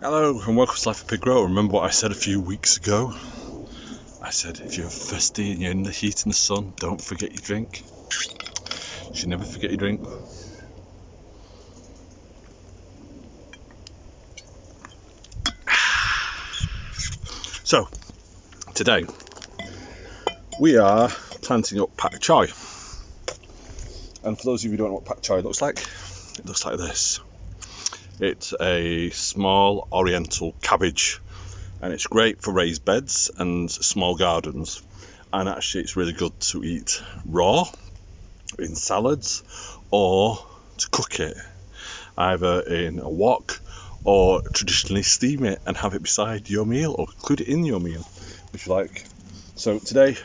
Hello and welcome to Life of Pig Grower. Remember what I said a few weeks ago? I said if you're thirsty and you're in the heat and the sun, don't forget your drink. You should never forget your drink. So, today we are planting up pak choi. And for those of you who don't know what pak choi looks like, it looks like this. It's a small oriental cabbage and it's great for raised beds and small gardens, and actually it's really good to eat raw in salads or to cook it either in a wok or traditionally steam it and have it beside your meal or include it in your meal if you like. So today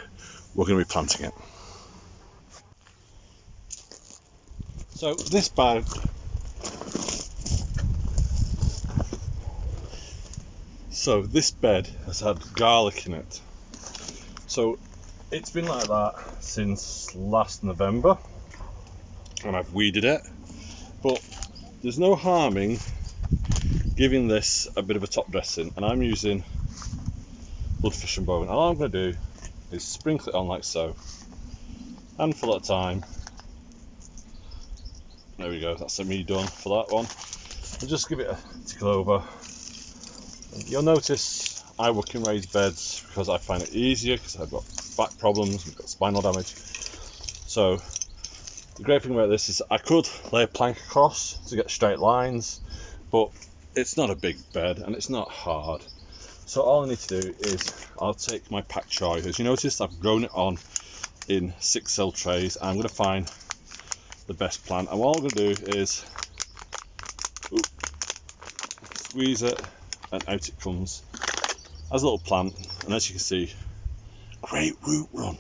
we're going to be planting it. So this bag this bed has had garlic in it. So it's been like that since last November and I've weeded it, but there's no harming giving this a bit of a top dressing, and I'm using bloodfish and bone. All I'm going to do is sprinkle it on like so, handful at a time. There we go, that's me done for that one. And just give it a tickle over. You'll notice I work in raised beds because I find it easier because I've got back problems, I've got spinal damage. So the great thing about this is I could lay a plank across to get straight lines, but it's not a big bed and it's not hard. So all I need to do is I'll take my pak choi. As you notice, I've grown it on in 6 cell trays. I'm going to find the best plant, and what I'm going to do is squeeze it, and out it comes as a little plant, and as you can see, great root run.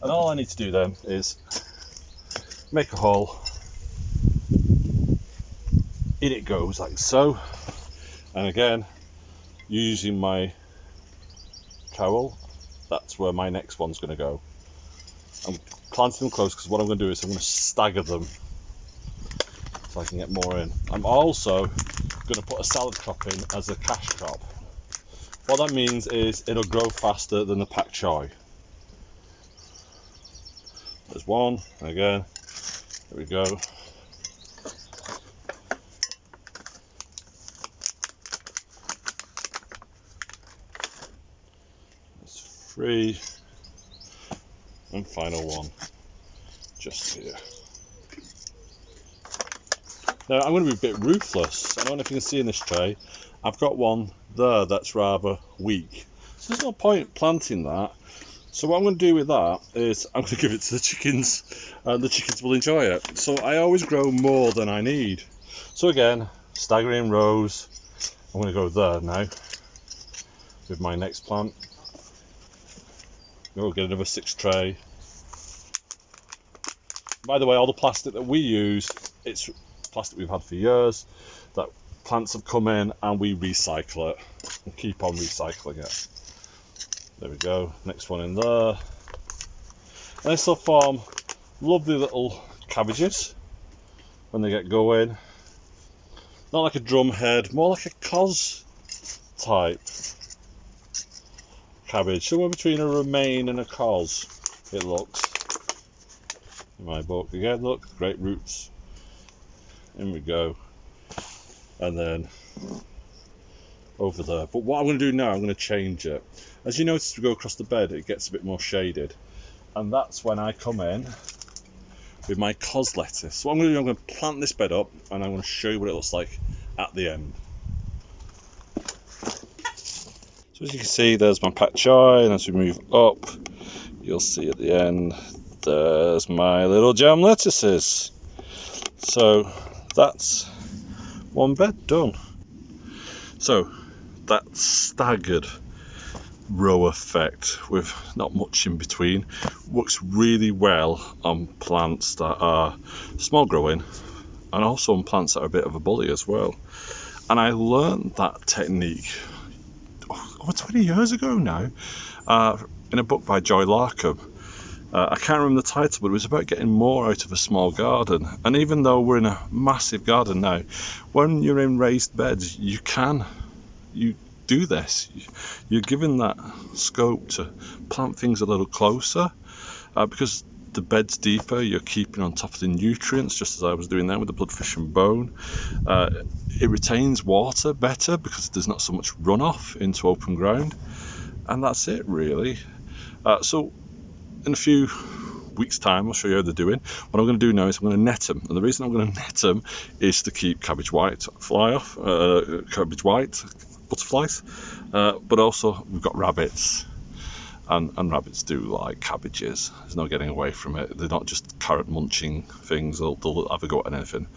And all I need to do then is make a hole, in it goes like so, and again using my trowel, that's where my next one's going to go. I'm planting them close because what I'm going to do is I'm going to stagger them so I can get more in. I'm also going to put a salad crop in as a cash crop. What that means is it'll grow faster than the pak choi. There's one, and again, there we go. There's 3, and final one just here. Now I'm going to be a bit ruthless. I don't know if you can see in this tray, I've got one there that's rather weak. So there's no point planting that. So what I'm going to do with that is I'm going to give it to the chickens, and the chickens will enjoy it. So I always grow more than I need. So again, staggering rows. I'm going to go there now with my next plant. We'll get another 6 tray. By the way, all the plastic that we use, it's plastic we've had for years, that plants have come in and we recycle it and keep on recycling it. There we go, next one in there. And this will form lovely little cabbages when they get going. Not like a drum head, more like a cos type cabbage, somewhere between a romaine and a cos it looks in my book. Again, look, great roots. In we go, and then over there. But what I'm going to do now, I'm going to change it. As you notice, we go across the bed, it gets a bit more shaded, and that's when I come in with my cos lettuce. So what I'm going to do, I'm going to plant this bed up, and I'm going to show you what it looks like at the end. So as you can see, there's my pak choi, and as we move up, you'll see at the end, there's my little jam lettuces. So that's one bed done. So that staggered row effect with not much in between works really well on plants that are small growing and also on plants that are a bit of a bully as well. And I learned that technique over 20 years ago now in a book by Joy Larkham. I can't remember the title, but it was about getting more out of a small garden. And even though we're in a massive garden now, when you're in raised beds, you do this. You're given that scope to plant things a little closer, because the bed's deeper, you're keeping on top of the nutrients, just as I was doing there with the bloodfish and bone. It retains water better because there's not so much runoff into open ground. And that's it, really. So in a few weeks' time, I'll show you how they're doing. What I'm going to do now is I'm going to net them. And the reason I'm going to net them is to keep cabbage white butterflies. But also we've got rabbits. And rabbits do like cabbages. There's no getting away from it. They're not just carrot munching things. They'll have a go at anything.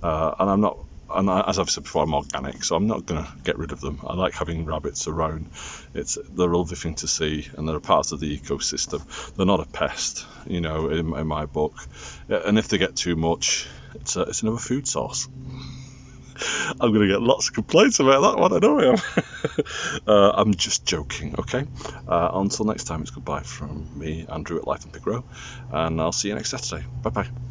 As I've said before, I'm organic, so I'm not going to get rid of them. I like having rabbits around. They're a lovely thing to see, and they're a part of the ecosystem. They're not a pest, in my book. And if they get too much, it's another food source. I'm going to get lots of complaints about that one, I know I am. I'm just joking, okay? Until next time, it's goodbye from me, Andrew at Life and Pig Row, and I'll see you next Saturday. Bye-bye.